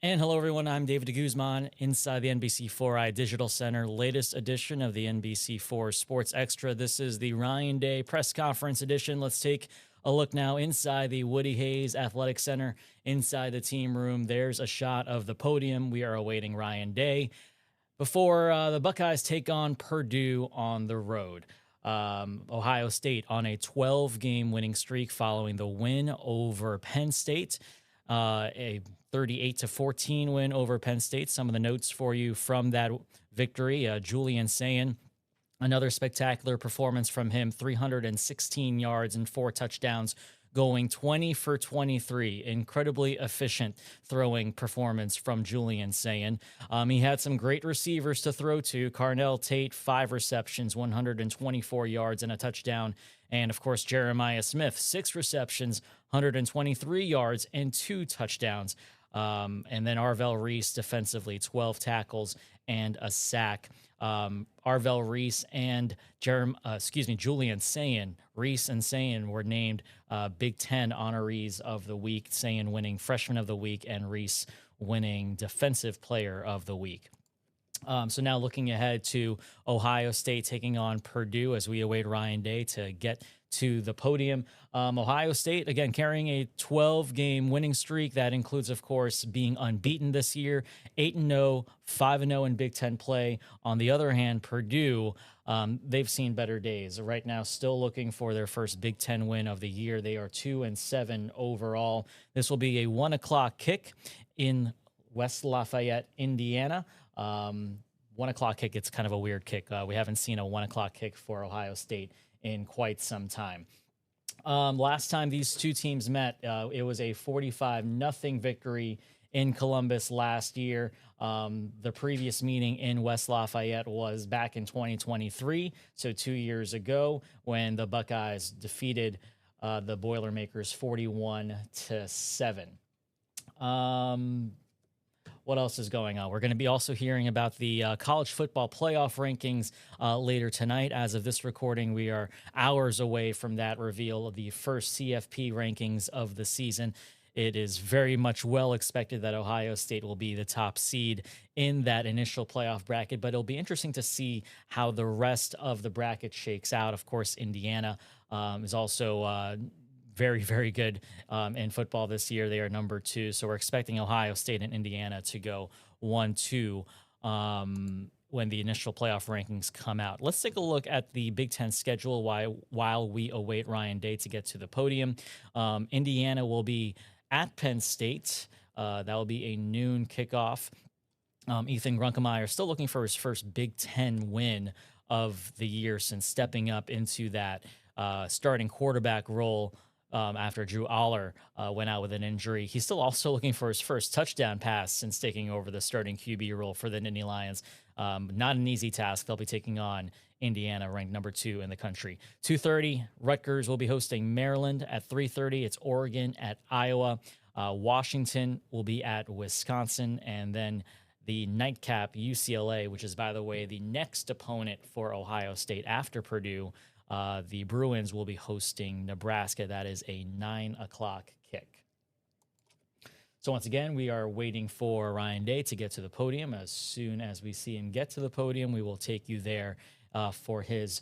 And hello, everyone. I'm David de Guzman inside the NBC4i Digital Center, latest edition of the NBC4 Sports Extra. This is the Ryan Day press conference edition. Let's take a look now inside the Woody Hayes Athletic Center, inside the team room. There's a shot of the podium. We are awaiting Ryan Day before the Buckeyes take on Purdue on the road. Ohio State on a 12-game winning streak following the win over Penn State. A 38-14 win over Penn State. Some of the notes for you from that victory. Julian Sayin, another spectacular performance from him, 316 yards and 4 touchdowns, going 20 for 23. Incredibly efficient throwing performance from Julian Sayin. He had some great receivers to throw to. Carnell Tate, 5 receptions, 124 yards and a touchdown. And, of course, Jeremiah Smith, 6 receptions, 123 yards and 2 touchdowns. And then Arvell Reese defensively, 12 tackles and a sack. Arvell Reese and Julian Sayin. Reese and Sayin were named Big Ten honorees of the week. Sayin winning Freshman of the Week and Reese winning Defensive Player of the Week. So now looking ahead to Ohio State taking on Purdue as we await Ryan Day to get to the podium. Ohio State, again, carrying a 12-game winning streak. That includes, of course, being unbeaten this year, 8-0, 5-0 in Big Ten play. On the other hand, Purdue, they've seen better days. Right now, still looking for their first Big Ten win of the year. They are 2-7 overall. This will be a 1 o'clock kick in West Lafayette, Indiana. 1 o'clock kick, it's kind of a weird kick. We haven't seen a 1 o'clock kick for Ohio State in quite some time. Last time these two teams met, it was a 45-0 victory in Columbus last year. The previous meeting in West Lafayette was back in 2023, so 2 years ago, when the Buckeyes defeated the Boilermakers 41-7. What else is going on? We're going to be also hearing about the college football playoff rankings later tonight. As of this recording, we are hours away from that reveal of the first CFP rankings of the season. It is very much well expected that Ohio State will be the top seed in that initial playoff bracket, but it'll be interesting to see how the rest of the bracket shakes out. Of course, Indiana is also very, very good in football this year. They are number 2. So we're expecting Ohio State and Indiana to go 1-2 when the initial playoff rankings come out. Let's take a look at the Big Ten schedule while we await Ryan Day to get to the podium. Indiana will be at Penn State. That will be a noon kickoff. Ethan Grunkemeyer still looking for his first Big Ten win of the year since stepping up into that starting quarterback role after Drew Aller went out with an injury. He's still also looking for his first touchdown pass since taking over the starting QB role for the Nittany Lions. Not an easy task. They'll be taking on Indiana, ranked number 2 in the country. 2:30, Rutgers will be hosting Maryland. At 3:30, it's Oregon at Iowa. Washington will be at Wisconsin. And then the nightcap, UCLA, which is, by the way, the next opponent for Ohio State after Purdue. The Bruins will be hosting Nebraska. That is a 9 o'clock kick. So once again, we are waiting for Ryan Day to get to the podium. As soon as we see him get to the podium, we will take you there for his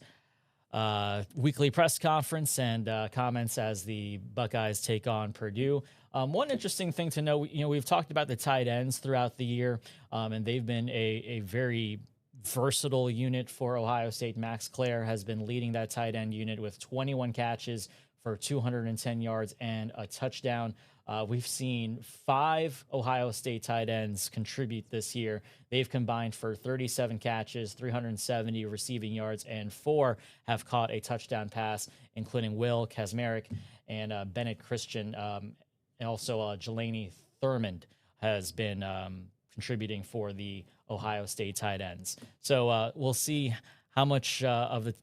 weekly press conference and comments as the Buckeyes take on Purdue. One interesting thing to know, we've talked about the tight ends throughout the year, and they've been a very versatile unit for Ohio State. Max Clare has been leading that tight end unit with 21 catches for 210 yards and a touchdown. We've seen 5 Ohio State tight ends contribute this year. They've combined for 37 catches, 370 receiving yards, and 4 have caught a touchdown pass, including Will Kazmarek and Bennett Christian. And also Jelani Thurmond has been contributing for the Ohio State tight ends. So we'll see how much of the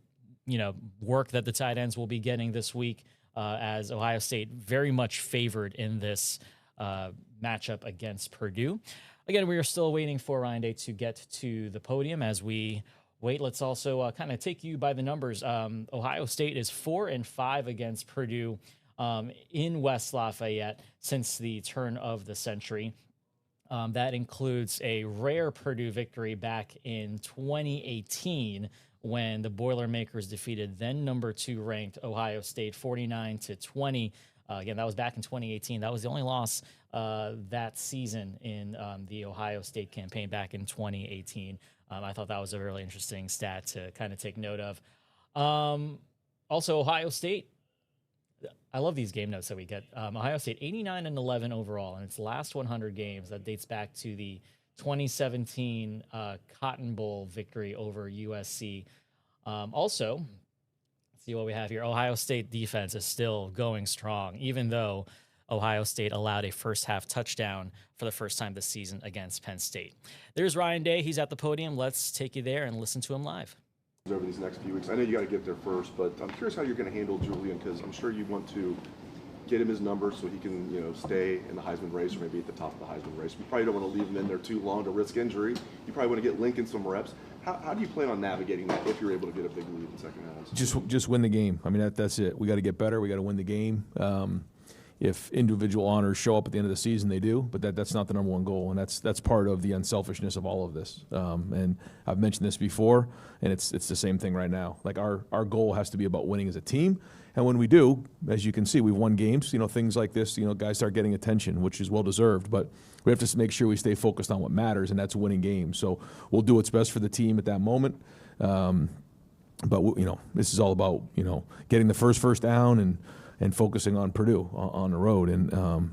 work that the tight ends will be getting this week, as Ohio State very much favored in this matchup against Purdue. Again, we are still waiting for Ryan Day to get to the podium. As we wait, let's also kind of take you by the numbers. Ohio State is 4-5 against Purdue in West Lafayette since the turn of the century. That includes a rare Purdue victory back in 2018 when the Boilermakers defeated then number 2 ranked Ohio State 49-20. Again, that was back in 2018. That was the only loss that season in the Ohio State campaign back in 2018. I thought that was a really interesting stat to kind of take note of. Also, Ohio State, I love these game notes that we get. Ohio State 89-11 overall in its last 100 games. That dates back to the 2017 Cotton Bowl victory over USC. Also, let's see what we have here. Ohio State defense is still going strong, even though Ohio State allowed a first half touchdown for the first time this season against Penn State. There's Ryan Day. He's at the podium. Let's take you there and listen to him live. Over these next few weeks, I know you got to get there first, but I'm curious how you're going to handle Julian, because I'm sure you want to get him his numbers so he can, stay in the Heisman race or maybe at the top of the Heisman race. You probably don't want to leave him in there too long to risk injury. You probably want to get Lincoln some reps. How do you plan on navigating that if you're able to get a big lead in second half? Just win the game. I mean, that's it. We got to get better. We got to win the game. If individual honors show up at the end of the season, they do, but that's not the number one goal, and that's part of the unselfishness of all of this. And I've mentioned this before, and it's the same thing right now. Like our goal has to be about winning as a team, and when we do, as you can see, we've won games. Things like this, guys start getting attention, which is well deserved. But we have to make sure we stay focused on what matters, and that's winning games. So we'll do what's best for the team at that moment. But this is all about getting the first down and focusing on Purdue on the road, and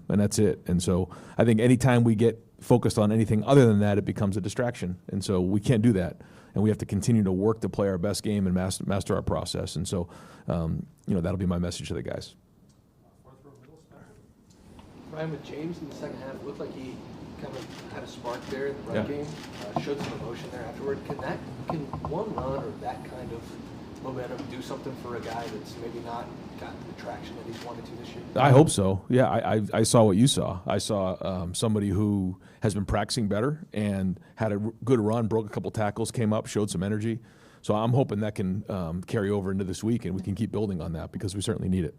that's it. And so I think anytime we get focused on anything other than that, it becomes a distraction. And so we can't do that, and we have to continue to work to play our best game and master our process. And so, that'll be my message to the guys. Ryan, with James in the second half, it looked like he kind of had a spark there in the run game, showed some emotion there afterward. Can one run or that kind of momentum do something for a guy that's maybe not got the traction that he's wanted to this year? I hope so. Yeah, I saw what you saw. I saw somebody who has been practicing better and had a good run, broke a couple tackles, came up, showed some energy. So I'm hoping that can carry over into this week, and we can keep building on that because we certainly need it.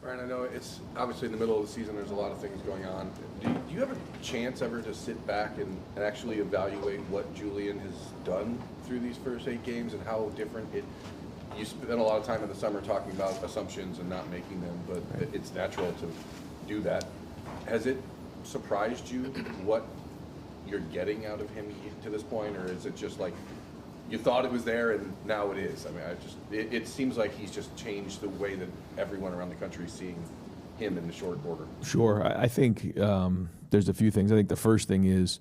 Ryan, I know it's obviously in the middle of the season, there's a lot of things going on. Do you have a chance ever to sit back and actually evaluate what Julian has done through these first 8 games and how different you spend a lot of time in the summer talking about assumptions and not making them, but it's natural to do that. Has it surprised you what you're getting out of him to this point, or is it just like you thought it was there and now it is? I mean, it seems like he's just changed the way that everyone around the country is seeing him in the short order. Sure. I think there's a few things. I think the first thing is,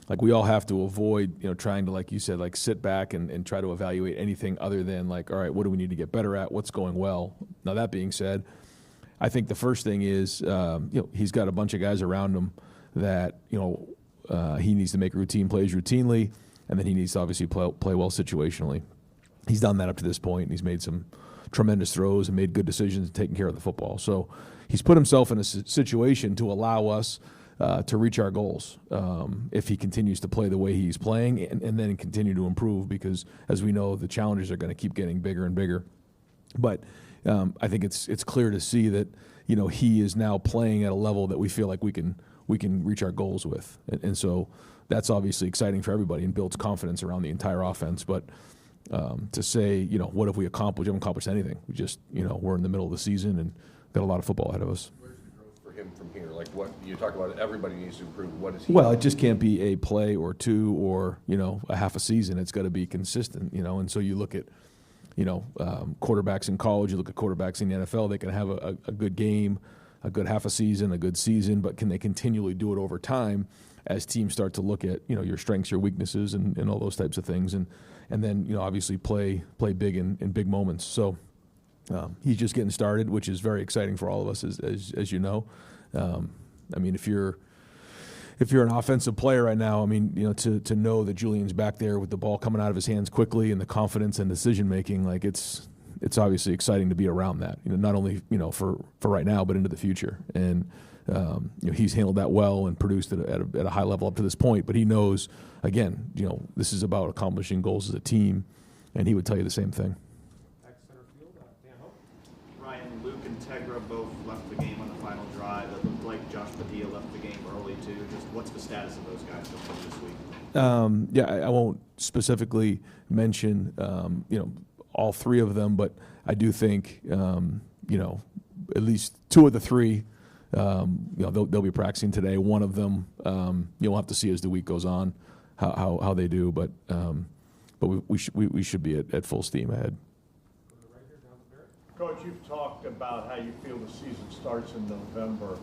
like, we all have to avoid, trying to, like you said, like sit back and try to evaluate anything other than like, all right, what do we need to get better at? What's going well? Now, that being said, I think the first thing is, he's got a bunch of guys around him that, he needs to make routine plays routinely, and then he needs to obviously play well situationally. He's done that up to this point, and he's made some tremendous throws and made good decisions and taken care of the football. So he's put himself in a situation to allow us to reach our goals if he continues to play the way he's playing and then continue to improve, because, as we know, the challenges are going to keep getting bigger and bigger. But I think it's clear to see that he is now playing at a level that we feel like we can reach our goals with, and so that's obviously exciting for everybody and builds confidence around the entire offense. But to say, what have we accomplished? We haven't accomplished anything. We just, we're in the middle of the season and got a lot of football ahead of us. Where's the growth for him from here? Like, what you talk about, everybody needs to improve. What is he? Well, it just can't be a play or two or, a half a season. It's got to be consistent, and so you look at, quarterbacks in college, you look at quarterbacks in the NFL, they can have a good game, a good half a season, a good season, but can they continually do it over time as teams start to look at, your strengths, your weaknesses, and all those types of things, and then, obviously play big in big moments. So he's just getting started, which is very exciting for all of us, as you know. I mean, if you're an offensive player right now, I mean, to know that Julian's back there with the ball coming out of his hands quickly and the confidence and decision making, like it's obviously exciting to be around that. Not only for right now, but into the future. And he's handled that well and produced it at a high level up to this point. But he knows, again, this is about accomplishing goals as a team, and he would tell you the same thing. Ryan, Luke, and Tegra both left the game on the final drive. It looked like Josh Padilla left the game early too. Just what's the status of those guys so far this week? Yeah, I won't specifically mention all three of them, but I do think at least two of the three they'll be practicing today. One of them you'll have to see as the week goes on how they do, but we should be at full steam ahead. Coach, you've talked about how you feel the season starts in November.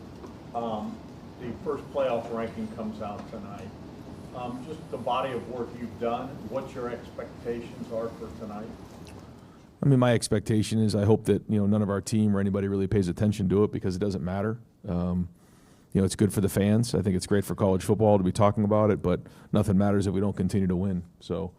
The first playoff ranking comes out tonight. Just the body of work you've done, what your expectations are for tonight? I mean, my expectation is I hope that none of our team or anybody really pays attention to it because it doesn't matter. It's good for the fans. I think it's great for college football to be talking about it, but nothing matters if we don't continue to win. So,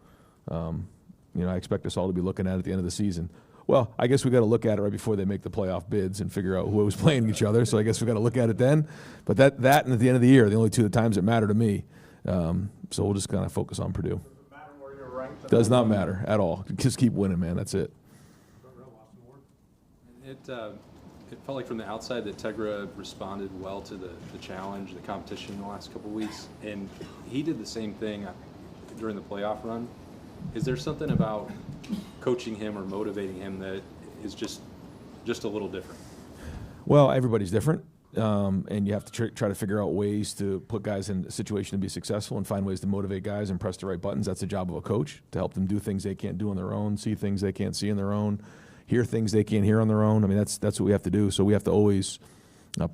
I expect us all to be looking at it at the end of the season. Well, I guess we got to look at it right before they make the playoff bids and figure out who was playing each other. So I guess we got to look at it then. But that and at the end of the year, the only two times that matter to me. So we'll just kind of focus on Purdue. Does it matter where you're ranked? Does not matter at all. Just keep winning, man. That's it. It felt like from the outside that Tegra responded well to the challenge, the competition in the last couple of weeks, and he did the same thing during the playoff run. Is there something about coaching him or motivating him that is just a little different? Well, everybody's different, and you have to try to figure out ways to put guys in a situation to be successful and find ways to motivate guys and press the right buttons. That's the job of a coach, to help them do things they can't do on their own, see things they can't see on their own, hear things they can't hear on their own. I mean, that's what we have to do. So we have to always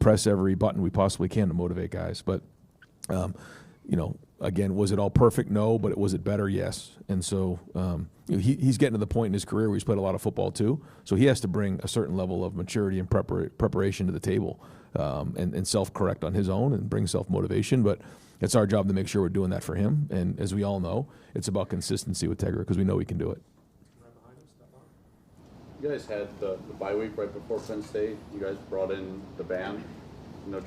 press every button we possibly can to motivate guys. But, again, was it all perfect? No. But was it better? Yes. And so he's getting to the point in his career where he's played a lot of football too. So he has to bring a certain level of maturity and preparation to the table and self-correct on his own and bring self-motivation. But it's our job to make sure we're doing that for him. And as we all know, it's about consistency with Tegra because we know he can do it. You guys had the bye week right before Penn State. You guys brought in the band.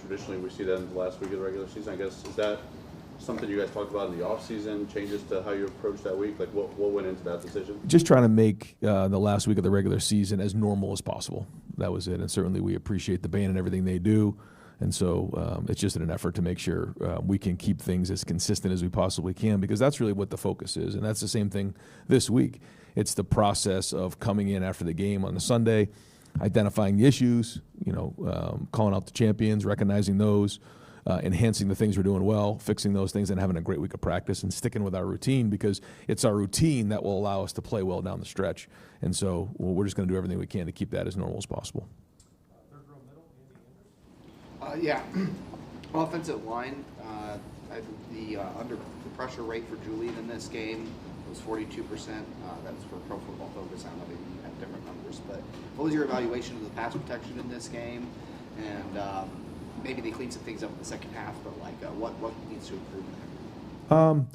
Traditionally we see that in the last week of the regular season. I guess, is that something you guys talked about in the offseason, changes to how you approach that week? Like what went into that decision? Just trying to make the last week of the regular season as normal as possible. That was it. And certainly we appreciate the band and everything they do. And so it's just in an effort to make sure we can keep things as consistent as we possibly can, because that's really what the focus is. And that's the same thing this week. It's the process of coming in after the game on the Sunday, identifying the issues, calling out the champions, recognizing those, enhancing the things we're doing well, fixing those things, and having a great week of practice and sticking with our routine, because it's our routine that will allow us to play well down the stretch. And so we're just going to do everything we can to keep that as normal as possible. Yeah, offensive line. The under pressure rate for Julian in this game was 42%. That was for Pro Football Focus. I don't know if you have different numbers, but what was your evaluation of the pass protection in this game? And maybe they cleaned some things up in the second half, but what needs to improve there?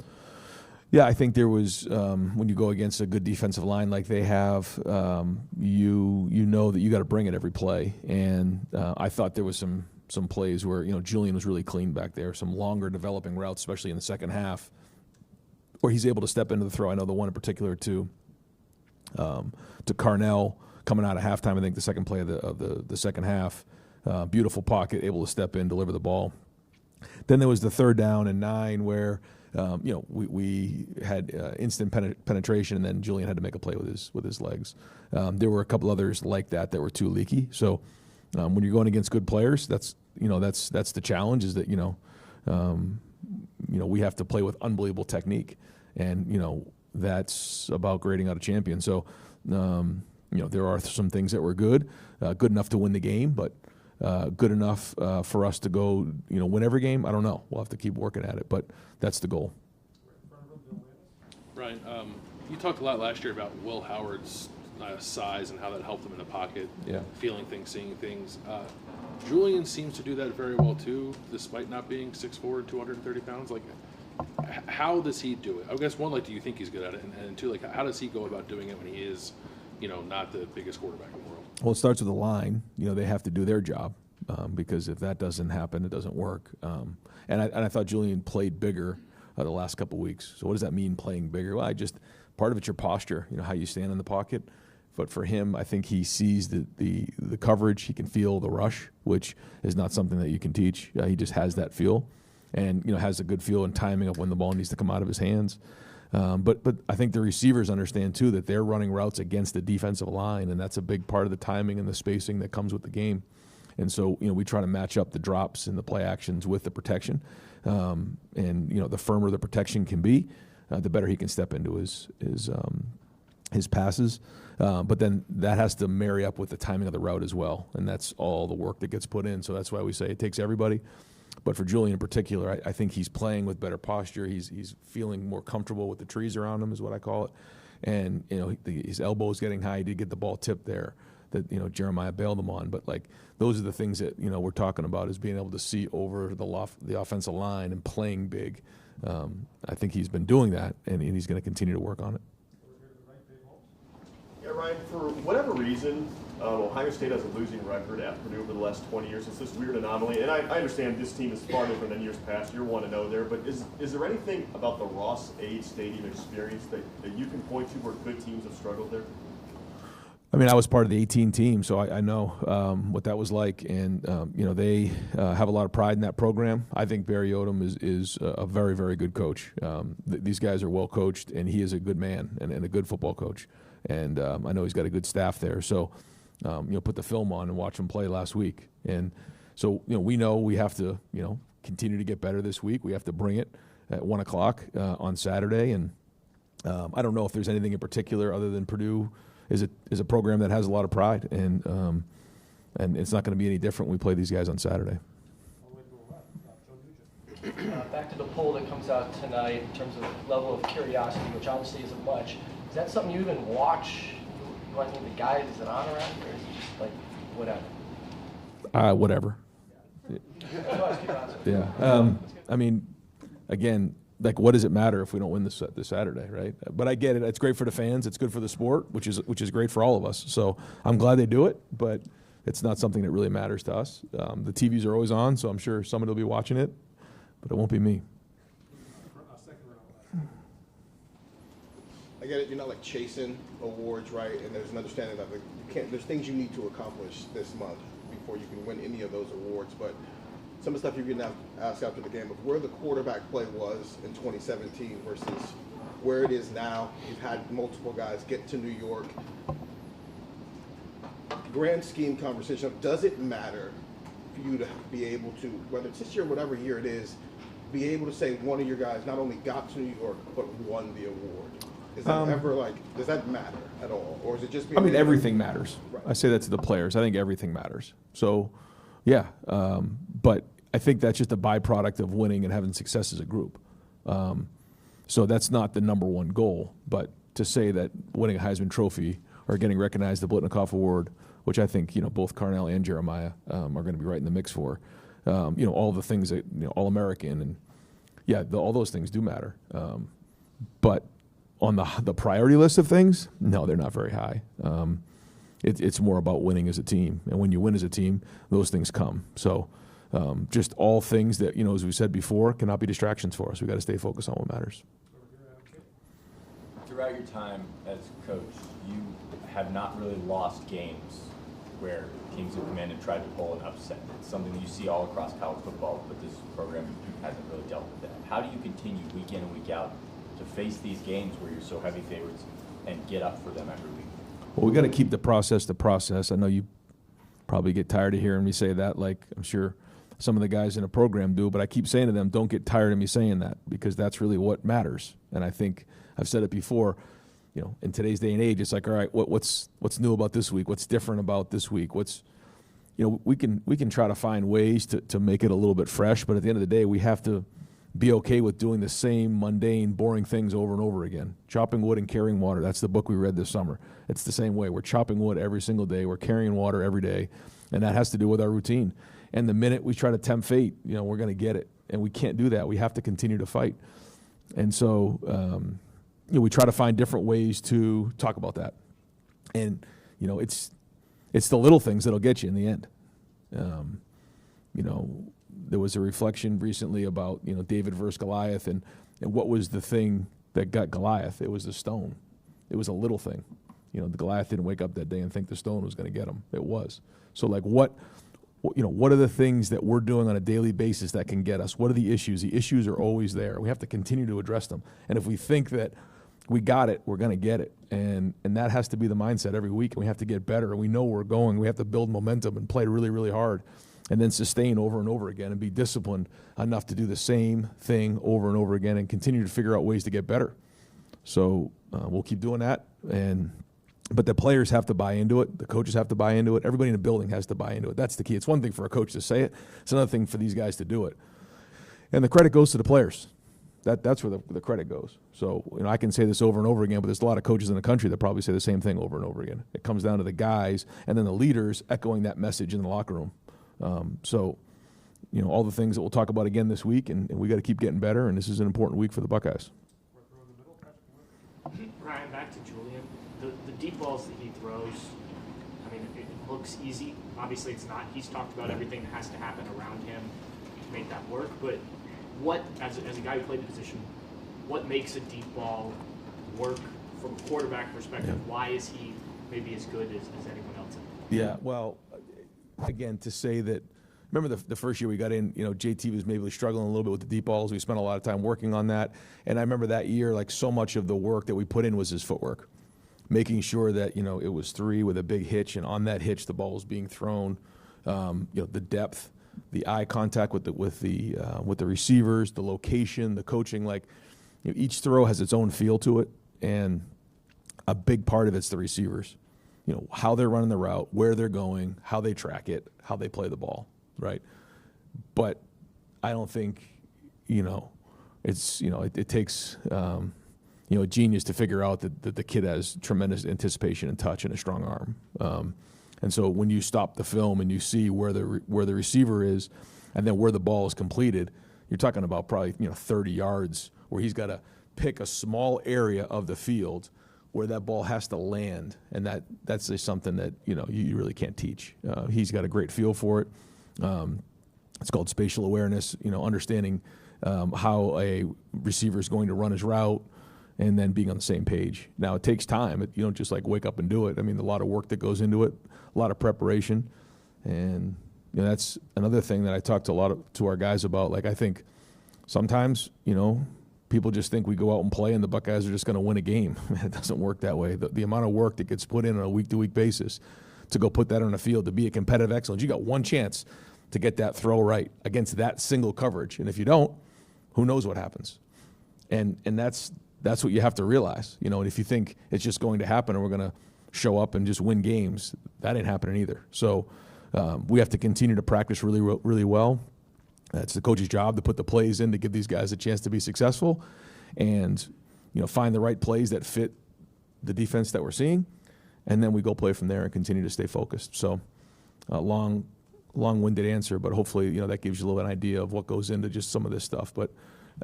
Yeah, I think there was when you go against a good defensive line like they have, you know that you got to bring it every play, and I thought there was some plays where Julian was really clean back there, some longer developing routes, especially in the second half, where he's able to step into the throw. I know the one in particular to Carnell coming out of halftime. I think the second play of the second half, beautiful pocket, able to step in, deliver the ball. Then there was the 3rd down and 9 where we had instant penetration, and then Julian had to make a play with his legs. There were a couple others like that were too leaky. So when you're going against good players, that's the challenge, is that we have to play with unbelievable technique, and that's about grading out a champion. So there are some things that were good enough to win the game, but good enough for us to go win every game. I don't know. We'll have to keep working at it, but that's the goal. Ryan, you talked a lot last year about Will Howard's size and how that helped him in the pocket, feeling things, seeing things. Julian seems to do that very well too, despite not being 6'4", 230 pounds. Like, how does he do it? I guess one, do you think he's good at it, and two, how does he go about doing it when he is, not the biggest quarterback in the world? Well, it starts with the line. They have to do their job because if that doesn't happen, it doesn't work. And I thought Julian played bigger the last couple of weeks. So what does that mean, playing bigger? Well, part of it's your posture. How you stand in the pocket. But for him, I think he sees the coverage. He can feel the rush, which is not something that you can teach. He just has that feel, and has a good feel and timing of when the ball needs to come out of his hands. But I think the receivers understand too that they're running routes against the defensive line, and that's a big part of the timing and the spacing that comes with the game. And so we try to match up the drops and the play actions with the protection. And the firmer the protection can be, the better he can step into his passes. But then that has to marry up with the timing of the route as well, and that's all the work that gets put in. So that's why we say it takes everybody. But for Julian in particular, I think he's playing with better posture. He's feeling more comfortable with the trees around him, is what I call it. And his elbow is getting high. He did get the ball tipped there that Jeremiah bailed him on. But those are the things that we're talking about, is being able to see over the offensive line and playing big. I think he's been doing that, and he's going to continue to work on it. Yeah, Ryan, for whatever reason, Ohio State has a losing record at Purdue over the last 20 years. It's this weird anomaly, and I understand this team is far different than years past. You're 1-0 there, but is there anything about the Ross-Ade Stadium experience that you can point to where good teams have struggled there? I mean, I was part of the 18 team, so I know what that was like, and they have a lot of pride in that program. I think Barry Odom is a very, very good coach. These guys are well coached, and he is a good man and a good football coach. And I know he's got a good staff there. So, put the film on and watch him play last week. And so, we know we have to, continue to get better this week. We have to bring it at 1 o'clock on Saturday. And I don't know if there's anything in particular other than Purdue is a program that has a lot of pride. And it's not going to be any different when we play these guys on Saturday. Back to the poll that comes out tonight in terms of level of curiosity, which obviously isn't much. Is that something you even watch? You want to think the guys is it on around, or is it just whatever? Whatever. Yeah. I mean, again, what does it matter if we don't win this Saturday, right? But I get it. It's great for the fans. It's good for the sport, which is great for all of us. So I'm glad they do it, but it's not something that really matters to us. The TVs are always on, so I'm sure somebody will be watching it, but it won't be me. I get it. You're not chasing awards, right? And there's an understanding that there's things you need to accomplish this month before you can win any of those awards. But some of the stuff you're going to ask after the game of where the quarterback play was in 2017 versus where it is now. You've had multiple guys get to New York. Grand scheme conversation of does it matter for you to be able to, whether it's this year or whatever year it is, be able to say one of your guys not only got to New York but won the award? Is that ever does that matter at all? Or is it just everything matters. Right. I say that to the players. I think everything matters. So, yeah. But I think that's just a byproduct of winning and having success as a group. So that's not the number one goal. But to say that winning a Heisman Trophy or getting recognized the Blitnikoff Award, which I think, both Carnell and Jeremiah are going to be right in the mix for, all the things that, All-American and, yeah, all those things do matter. But on the priority list of things, no, they're not very high. It's more about winning as a team. And when you win as a team, those things come. So just all things that, as we said before, cannot be distractions for us. We've got to stay focused on what matters. Throughout your time as coach, you have not really lost games where teams have come in and tried to pull an upset. It's something that you see all across college football, but this program hasn't really dealt with that. How do you continue week in and week out to face these games where you're so heavy favorites and get up for them every week? Well, we got to keep the process. I know you probably get tired of hearing me say that, like I'm sure some of the guys in a program do, but I keep saying to them, don't get tired of me saying that, because that's really what matters. And I think I've said it before, in today's day and age, it's like, all right, what's new about this week? What's different about this week? We can try to find ways to make it a little bit fresh, but at the end of the day, we have to be okay with doing the same mundane, boring things over and over again. Chopping wood and carrying water. That's the book we read this summer. It's the same way. We're chopping wood every single day. We're carrying water every day, and that has to do with our routine. And the minute we try to tempt fate, we're going to get it, and we can't do that. We have to continue to fight. And so, we try to find different ways to talk about that. And it's the little things that'll get you in the end. There was a reflection recently about, David versus Goliath, and what was the thing that got Goliath? It was the stone. It was a little thing. the Goliath didn't wake up that day and think the stone was going to get him. It was. So like what are the things that we're doing on a daily basis that can get us? What are the issues? The issues are always there. We have to continue to address them. And if we think that we got it, we're going to get it. And that has to be the mindset every week. And we have to get better. And we know where we're going. We have to build momentum and play really, really hard. And then sustain over and over again and be disciplined enough to do the same thing over and over again and continue to figure out ways to get better. So we'll keep doing that. But the players have to buy into it. The coaches have to buy into it. Everybody in the building has to buy into it. That's the key. It's one thing for a coach to say it. It's another thing for these guys to do it. And the credit goes to the players. That's where the credit goes. So I can say this over and over again, but there's a lot of coaches in the country that probably say the same thing over and over again. It comes down to the guys and then the leaders echoing that message in the locker room. So all the things that we'll talk about again this week, and we got to keep getting better, and this is an important week for the Buckeyes. Ryan, back to Julian. The deep balls that he throws, I mean, it looks easy. Obviously, it's not. He's talked about everything that has to happen around him to make that work. But what, as a guy who played the position, what makes a deep ball work from a quarterback perspective? Yeah. Why is he maybe as good as anyone else? Yeah, well, again, to say that, remember the first year we got in, JT was maybe struggling a little bit with the deep balls. We spent a lot of time working on that. And I remember that year, like so much of the work that we put in was his footwork, making sure that, it was 3 with a big hitch. And on that hitch, the ball was being thrown, the depth, the eye contact with the receivers, the location, the coaching, each throw has its own feel to it. And a big part of it's the receivers, how they're running the route, where they're going, how they track it, how they play the ball. Right. But I don't think, it takes, a genius to figure out that the kid has tremendous anticipation and touch and a strong arm. And so when you stop the film and you see where the receiver is and then where the ball is completed, you're talking about probably, 30 yards where he's got to pick a small area of the field where that ball has to land. And that's just something that, you really can't teach. He's got a great feel for it. It's called spatial awareness, understanding how a receiver is going to run his route and then being on the same page. Now, it takes time. You don't just wake up and do it. I mean, a lot of work that goes into it, a lot of preparation. And that's another thing that I talk to our guys about. I think sometimes, people just think we go out and play and the Buckeyes are just going to win a game. It doesn't work that way. The amount of work that gets put in on a week-to-week basis to go put that on the field, to be a competitive excellence. You got one chance to get that throw right against that single coverage. And if you don't, who knows what happens? And that's what you have to realize. And if you think it's just going to happen and we're going to show up and just win games, that ain't happening either. So we have to continue to practice really, really well. It's the coach's job to put the plays in to give these guys a chance to be successful and, find the right plays that fit the defense that we're seeing. And then we go play from there and continue to stay focused. So long-winded answer, but hopefully, that gives you a little idea of what goes into just some of this stuff. But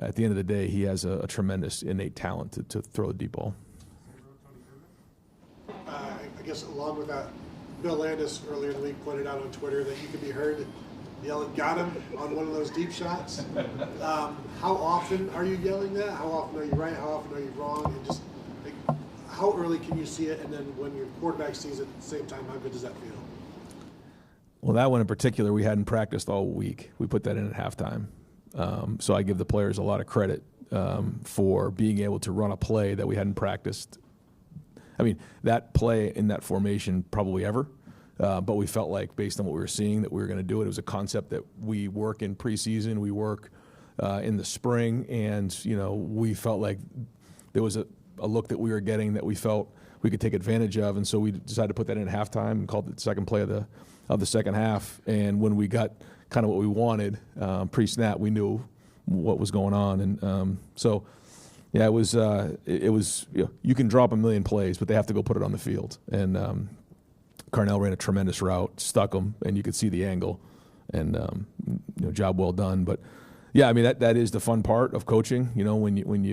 at the end of the day, he has a tremendous innate talent to throw a deep ball. I guess along with that, Bill Landis earlier in the week pointed out on Twitter that you could be heard yelling, "Got him," on one of those deep shots. How often are you yelling that? How often are you right? How often are you wrong? And just how early can you see it? And then when your quarterback sees it at the same time, how good does that feel? Well, that one in particular, we hadn't practiced all week. We put that in at halftime. So I give the players a lot of credit for being able to run a play that we hadn't practiced. I mean, that play in that formation probably ever. But we felt like, based on what we were seeing, that we were going to do it. It was a concept that we work in preseason, we work in the spring, and we felt like there was a look that we were getting that we felt we could take advantage of, and so we decided to put that in at halftime and called it the second play of the second half. And when we got kind of what we wanted pre-snap, we knew what was going on, and so yeah, it was you can drop a million plays, but they have to go put it on the field, and Carnell ran a tremendous route, stuck him, and you could see the angle, and job well done. But yeah, I mean that is the fun part of coaching. When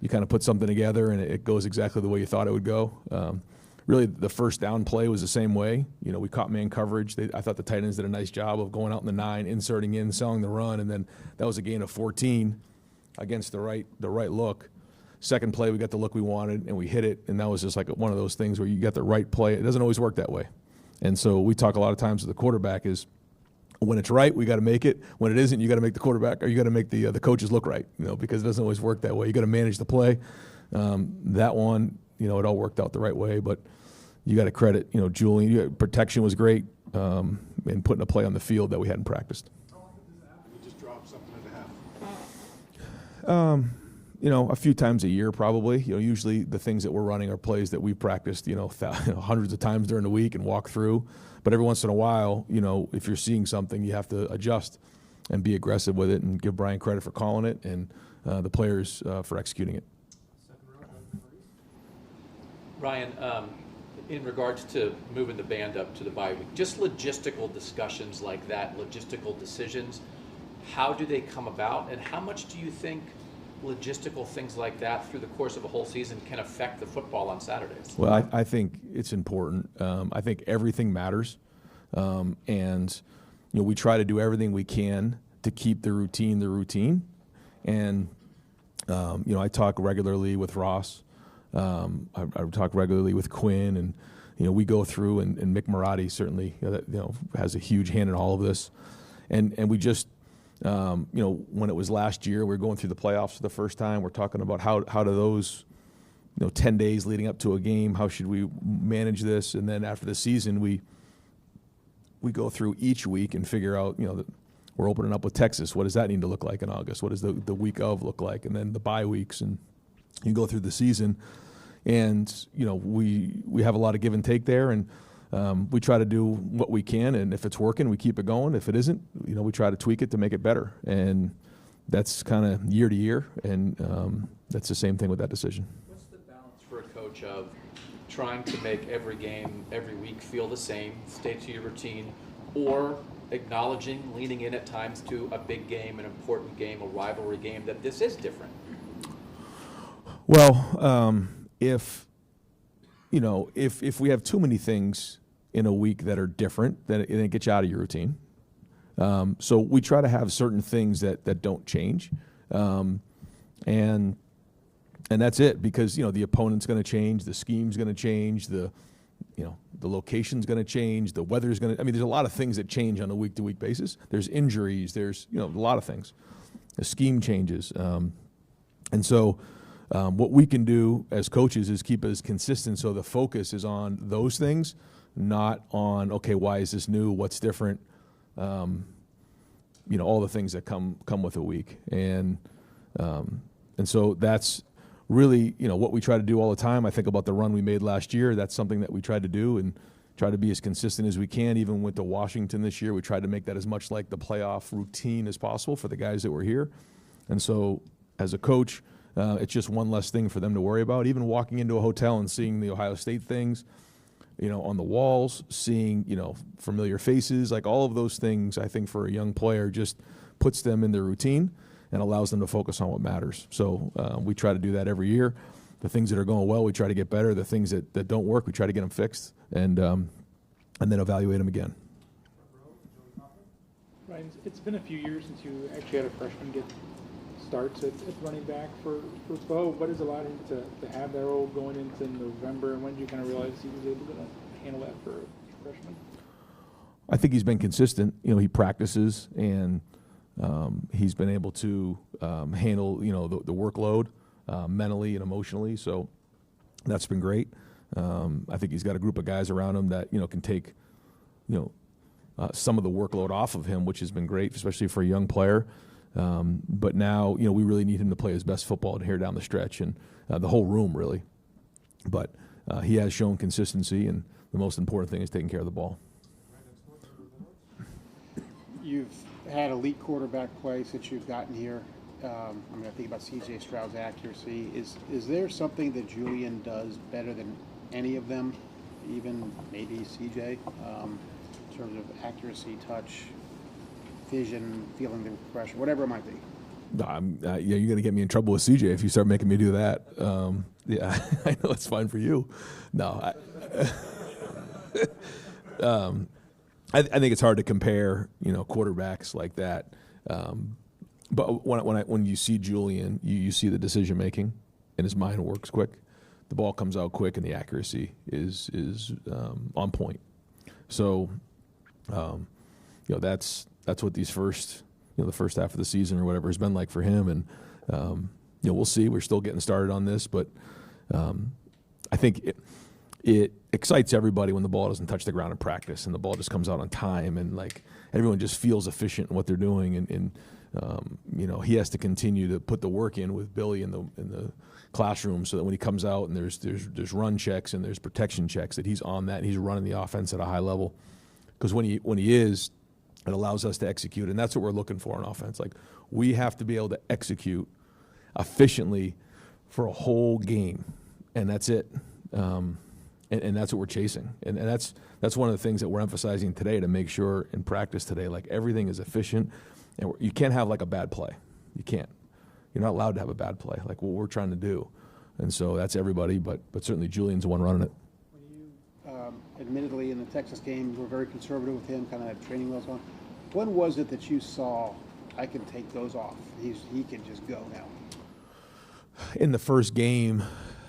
you kind of put something together and it goes exactly the way you thought it would go. Really, the first down play was the same way. We caught man coverage. I thought the tight ends did a nice job of going out in the 9, inserting in, selling the run, and then that was a gain of 14 against the right look. second play we got the look we wanted and we hit it, and that was just like one of those things where you got the right play. It doesn't always work that way. And so we talk a lot of times with the quarterback is when it's right, we got to make it. When it isn't, you got to make the quarterback or you got to make the coaches look right, because it doesn't always work that way. You got to manage the play. That one, it all worked out the right way, but you got to credit, Julian. Protection was great in putting a play on the field that we hadn't practiced. You just dropped something at half. A few times a year probably. Usually the things that we're running are plays that we've practiced, hundreds of times during the week and walk through. But every once in a while, if you're seeing something, you have to adjust and be aggressive with it and give Brian credit for calling it and the players for executing it. Ryan, in regards to moving the band up to the bye week, just logistical discussions like that, logistical decisions, how do they come about, and how much do you think logistical things like that through the course of a whole season can affect the football on Saturdays? Well, I think it's important. I think everything matters, and we try to do everything we can to keep the routine. And I talk regularly with Ross. I talk regularly with Quinn, and we go through, and Mick Marotti certainly has a huge hand in all of this, and we just. When it was last year, we were going through the playoffs for the first time. We're talking about how do those, 10 days leading up to a game, how should we manage this? And then after the season, we go through each week and figure out, that we're opening up with Texas. What does that need to look like in August? What does the week of look like? And then the bye weeks, and you go through the season, and we have a lot of give and take there, and we try to do what we can, and if it's working, we keep it going. If it isn't, we try to tweak it to make it better. And that's kind of year to year, and that's the same thing with that decision. What's the balance for a coach of trying to make every game, every week feel the same, stay to your routine, or acknowledging, leaning in at times to a big game, an important game, a rivalry game, that this is different? Well, if we have too many things in a week that are different, then it gets you out of your routine. So we try to have certain things that don't change, and that's it, because the opponent's going to change, the scheme's going to change, the location's going to change, the weather's going to. I mean, there's a lot of things that change on a week-to-week basis. There's injuries. There's a lot of things. The scheme changes, and so. What we can do as coaches is keep it as consistent, so the focus is on those things, not on, okay, why is this new? What's different? All the things that come with a week, and so that's really what we try to do all the time. I think about the run we made last year. That's something that we tried to do and try to be as consistent as we can. Even went to Washington this year. We tried to make that as much like the playoff routine as possible for the guys that were here, and so as a coach. It's just one less thing for them to worry about. Even walking into a hotel and seeing the Ohio State things, on the walls, seeing, familiar faces, like all of those things, I think for a young player just puts them in their routine and allows them to focus on what matters. So we try to do that every year. The things that are going well, we try to get better. The things that don't work, we try to get them fixed and then evaluate them again. Ryan, it's been a few years since you actually had a freshman get starts at running back for Bo. What has allowed him to have that role going into November, and when did you kind of realize he was able to handle that for a freshman? I think he's been consistent. He practices, and he's been able to handle the workload mentally and emotionally. So that's been great. I think he's got a group of guys around him that can take some of the workload off of him, which has been great, especially for a young player. But now, we really need him to play his best football here down the stretch, and the whole room really. But he has shown consistency, and the most important thing is taking care of the ball. You've had elite quarterback play since you've gotten here. I think about C.J. Stroud's accuracy. Is there something that Julian does better than any of them, even maybe C.J., in terms of accuracy, touch, vision, feeling the pressure, whatever it might be? You're going to get me in trouble with CJ if you start making me do that. I know it's fine for you. No, I think it's hard to compare, quarterbacks like that. But when you see Julian, you see the decision making. and his mind works quick. The ball comes out quick, and the accuracy is on point. So, that's what these the first half of the season or whatever has been like for him. And we'll see. We're still getting started on this, but I think it excites everybody when the ball doesn't touch the ground in practice and the ball just comes out on time, and like everyone just feels efficient in what they're doing. And he has to continue to put the work in with Billy in the classroom, so that when he comes out and there's run checks and there's protection checks, that he's on that and he's running the offense at a high level. Because when he is, it allows us to execute, and that's what we're looking for in offense. Like, we have to be able to execute efficiently for a whole game, and that's it. And that's what we're chasing, and that's one of the things that we're emphasizing today to make sure in practice today, like everything is efficient, and you can't have like a bad play. You can't. You're not allowed to have a bad play, like what we're trying to do, and so that's everybody, but certainly Julian's the one running it. Admittedly, in the Texas game, we're very conservative with him, kind of had training wheels on. When was it that you saw, I can take those off? He can just go now. In the first game,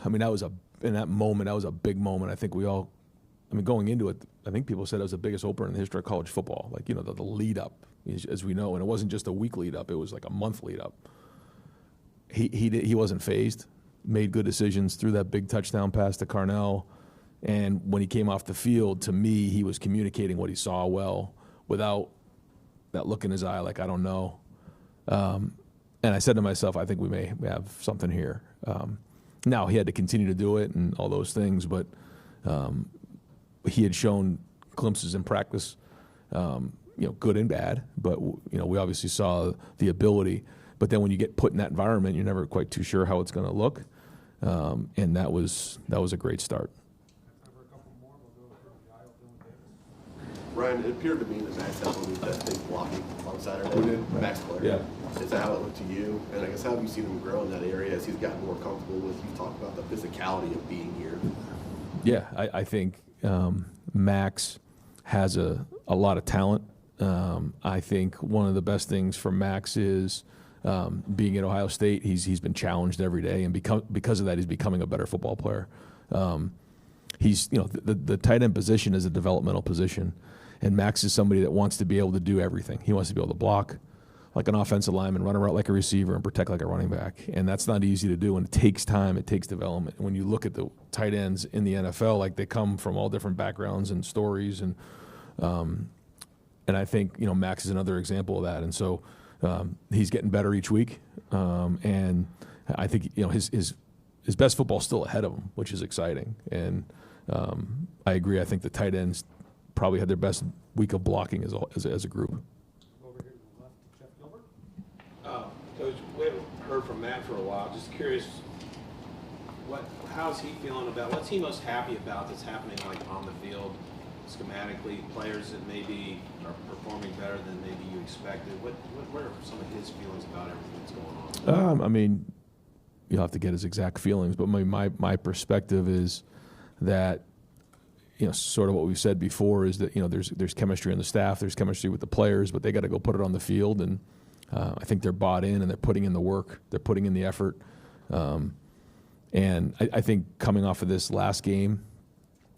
I mean, in that moment, that was a big moment. I think going into it, I think people said it was the biggest opener in the history of college football. Like, the lead up, as we know, and it wasn't just a week lead up; it was like a month lead up. He wasn't fazed, made good decisions, threw that big touchdown pass to Carnell. And when he came off the field, to me, he was communicating what he saw well, without that look in his eye like, I don't know. And I said to myself, I think we may have something here. Now, he had to continue to do it and all those things, but he had shown glimpses in practice, good and bad. But, we obviously saw the ability. But then when you get put in that environment, you're never quite too sure how it's going to look. And that was a great start. Ryan, it appeared to me that Max had one of that big blocking on Saturday. Max player. Yeah. Is that how it looked to you? And I guess how have you seen him grow in that area as he's gotten more comfortable with? You talked about the physicality of being here. Yeah, I think Max has a lot of talent. I think one of the best things for Max is being at Ohio State. He's been challenged every day, and because of that, he's becoming a better football player. He's the tight end position is a developmental position. And Max is somebody that wants to be able to do everything. He wants to be able to block like an offensive lineman, run a route like a receiver, and protect like a running back. And that's not easy to do, and it takes time. It takes development. When you look at the tight ends in the NFL, like, they come from all different backgrounds and stories. And I think, Max is another example of that. And so he's getting better each week. And I think, his best football is still ahead of him, which is exciting. And I agree. I think the tight ends probably had their best week of blocking as a group. Over here to the left, Jeff Gilbert. Coach, we haven't heard from Matt for a while. Just curious, how's he feeling about, what's he most happy about that's happening, like, on the field, schematically, players that maybe are performing better than maybe you expected? What are some of his feelings about everything that's going on? I mean, you'll have to get his exact feelings, but my perspective is that, sort of what we've said before is that, there's chemistry in the staff, there's chemistry with the players, but they got to go put it on the field. And I think they're bought in and they're putting in the work, they're putting in the effort. And I think coming off of this last game,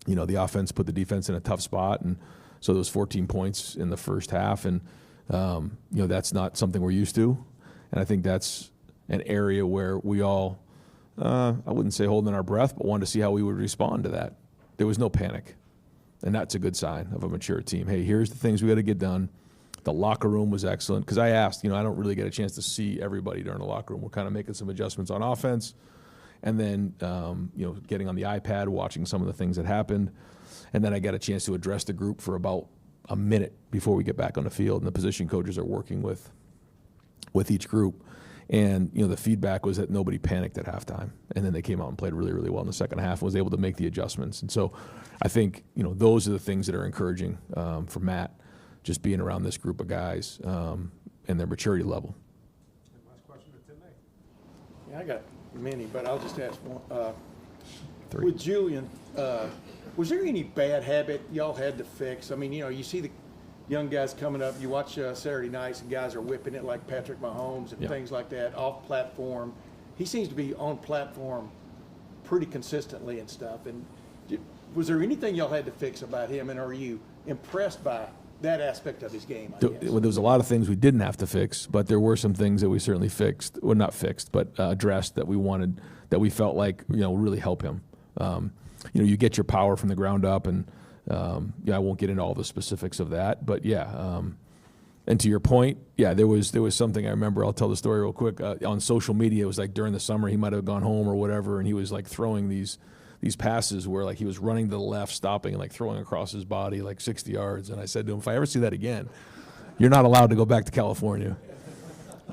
the offense put the defense in a tough spot. And so there was 14 points in the first half. And, that's not something we're used to. And I think that's an area where we all, I wouldn't say holding our breath, but wanted to see how we would respond to that. There was no panic, and that's a good sign of a mature team. Hey, here's the things we got to get done. The locker room was excellent, because I asked, I don't really get a chance to see everybody during the locker room. We're kind of making some adjustments on offense, and then, getting on the iPad, watching some of the things that happened, and then I got a chance to address the group for about a minute before we get back on the field, and the position coaches are working with each group. And, the feedback was that nobody panicked at halftime. And then they came out and played really, really well in the second half and was able to make the adjustments. And so I think, those are the things that are encouraging for Matt, just being around this group of guys and their maturity level. Last question to Tim May. Yeah, I got many, but I'll just ask one. Three. With Julian, was there any bad habit y'all had to fix? I mean, you see the young guys coming up, you watch Saturday nights and guys are whipping it like Patrick Mahomes and things like that, off platform. he seems to be on platform pretty consistently and stuff. And was there anything y'all had to fix about him, and are you impressed by that aspect of his game? I guess? Well, there was a lot of things we didn't have to fix, but there were some things that we certainly fixed. Well, not fixed, but addressed that we wanted, that we felt like, really help him. You get your power from the ground up, and I won't get into all the specifics of that, but and to your point, there was something I remember. I'll tell the story real quick. On social media, it was like during the summer, he might have gone home or whatever, and he was like throwing these passes where like he was running to the left, stopping, and like throwing across his body like 60 yards. And I said to him, if I ever see that again, you're not allowed to go back to California.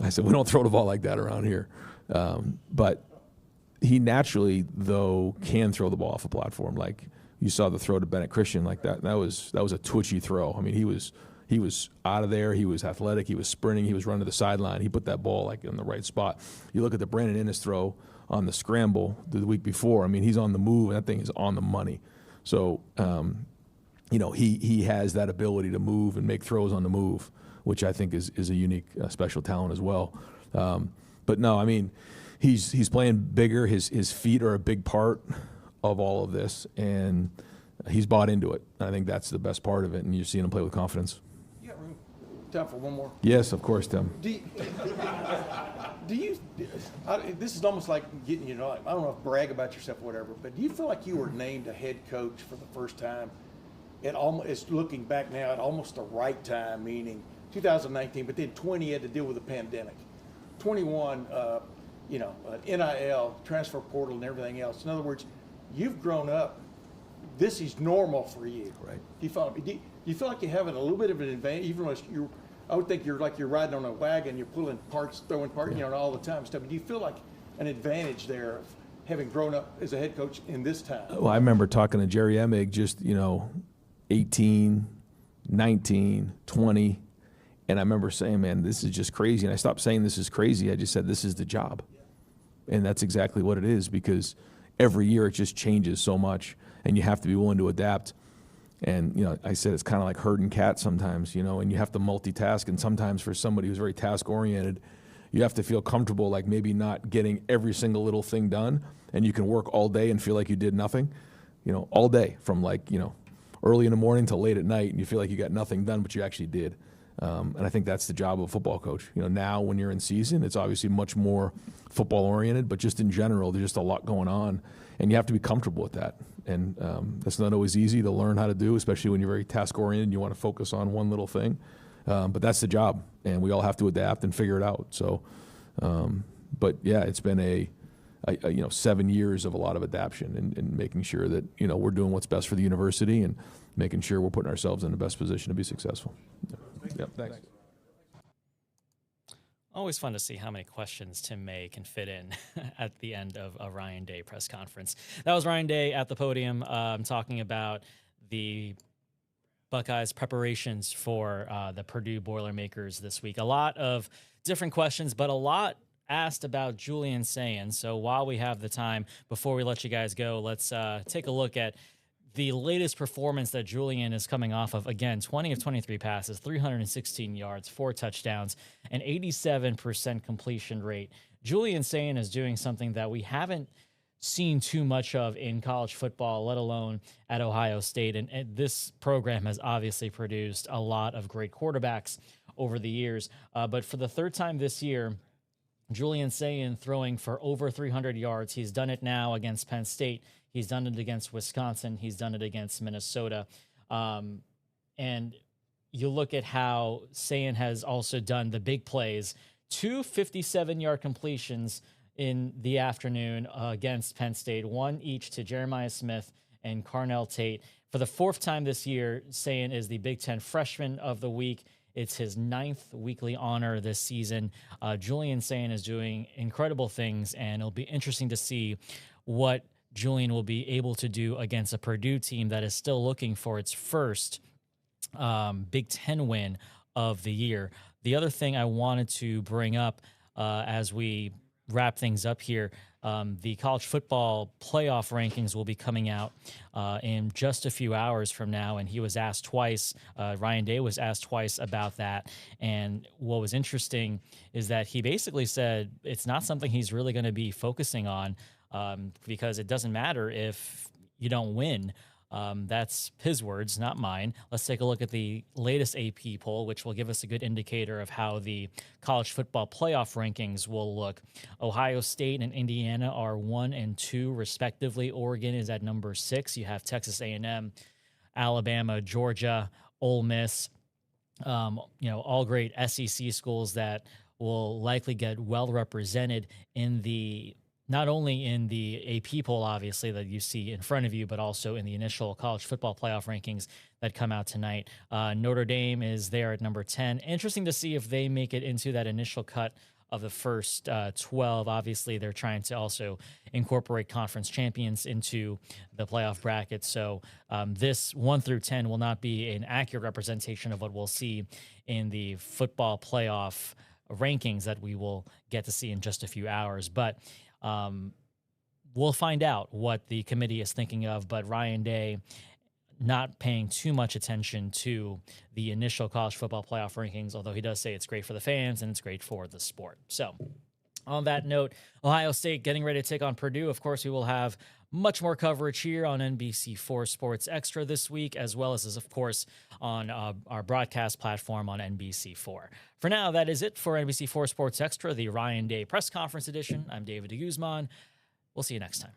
I said, we don't throw the ball like that around here. But he naturally, though, can throw the ball off a platform. Like you saw the throw to Bennett Christian like that. That was a twitchy throw. I mean, he was out of there. He was athletic. He was sprinting. He was running to the sideline. He put that ball like in the right spot. You look at the Brandon Innes throw on the scramble the week before. I mean, he's on the move, and that thing is on the money. So, he has that ability to move and make throws on the move, which I think is a unique special talent as well. But no, I mean, he's playing bigger. His feet are a big part of all of this, and he's bought into it. I think that's the best part of it, and you're seeing him play with confidence. You got room? Time for one more? Yes, of course, Tim. This is almost like getting, I don't know if brag about yourself or whatever, but do you feel like you were named a head coach for the first time? It's looking back now at almost the right time, meaning 2019, but then 20 had to deal with the pandemic. 21, NIL, transfer portal, and everything else. In other words, you've grown up. This is normal for you. Right. Do you follow me? Do you feel like you're having a little bit of an advantage, even though I would think you're riding on a wagon, you're pulling parts, throwing parts, all the time and stuff. Do you feel like an advantage there of having grown up as a head coach in this time? Well, I remember talking to Jerry Emig just, 18, 19, 20, and I remember saying, man, this is just crazy. And I stopped saying this is crazy. I just said, this is the job. And that's exactly what it is, because every year it just changes so much, and you have to be willing to adapt. And, I said it's kind of like herding cats sometimes, and you have to multitask. And sometimes for somebody who's very task-oriented, you have to feel comfortable, like maybe not getting every single little thing done, and you can work all day and feel like you did nothing, all day from early in the morning till late at night, and you feel like you got nothing done, but you actually did. And I think that's the job of a football coach. Now when you're in season, it's obviously much more football-oriented, but just in general, there's just a lot going on, and you have to be comfortable with that. And that's not always easy to learn how to do, especially when you're very task-oriented and you want to focus on one little thing. But that's the job, and we all have to adapt and figure it out. So, but yeah, it's been 7 years of a lot of adaptation and making sure that, we're doing what's best for the university and making sure we're putting ourselves in the best position to be successful. Yep, thanks. Always fun to see how many questions Tim May can fit in at the end of a Ryan Day press conference. That was Ryan Day at the podium talking about the Buckeyes preparations for the Purdue Boilermakers this week. A lot of different questions, but a lot asked about Julian Sayin. So while we have the time, before we let you guys go, let's take a look at the latest performance that Julian is coming off of. Again, 20 of 23 passes, 316 yards, 4 touchdowns, an 87% completion rate. Julian Sayin is doing something that we haven't seen too much of in college football, let alone at Ohio State. And this program has obviously produced a lot of great quarterbacks over the years. But for the third time this year, Julian Sayin throwing for over 300 yards. He's done it now against Penn State. He's done it against Wisconsin. He's done it against Minnesota. And you look at how Sayin has also done the big plays. 2 57-yard completions in the afternoon against Penn State, 1 each to Jeremiah Smith and Carnell Tate. For the 4th time this year, Sayin is the Big Ten Freshman of the Week. It's his 9th weekly honor this season. Julian Sayin is doing incredible things, and it'll be interesting to see what Julian will be able to do against a Purdue team that is still looking for its first Big Ten win of the year. The other thing I wanted to bring up as we wrap things up here, the college football playoff rankings will be coming out in just a few hours from now. And he was asked twice, Ryan Day was asked twice about that. And what was interesting is that he basically said it's not something he's really going to be focusing on because it doesn't matter if you don't win. That's his words, not mine. Let's take a look at the latest AP poll, which will give us a good indicator of how the college football playoff rankings will look. Ohio State and Indiana are 1 and 2, respectively. Oregon is at number 6. You have Texas A&M, Alabama, Georgia, Ole Miss, all great SEC schools that will likely get well represented in the not only in the AP poll, obviously, that you see in front of you, but also in the initial college football playoff rankings that come out tonight. Notre Dame is there at number 10. Interesting to see if they make it into that initial cut of the first 12. Obviously, they're trying to also incorporate conference champions into the playoff bracket. So this 1 through 10 will not be an accurate representation of what we'll see in the football playoff rankings that we will get to see in just a few hours. But we'll find out what the committee is thinking of, but Ryan Day not paying too much attention to the initial college football playoff rankings, although he does say it's great for the fans and it's great for the sport. So on that note, Ohio State getting ready to take on Purdue. Of course, we will have much more coverage here on NBC4 Sports Extra this week, as well as, of course, on our broadcast platform on NBC4. For now, that is it for NBC4 Sports Extra, the Ryan Day press conference edition. I'm David de Guzman. We'll see you next time.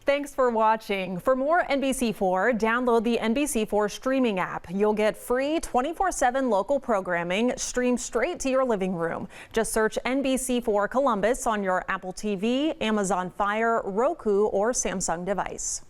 Thanks for watching. For more NBC4, download the NBC4 streaming app. You'll get free 24/7 local programming streamed straight to your living room. Just search NBC4 Columbus on your Apple TV, Amazon Fire, Roku, or Samsung device.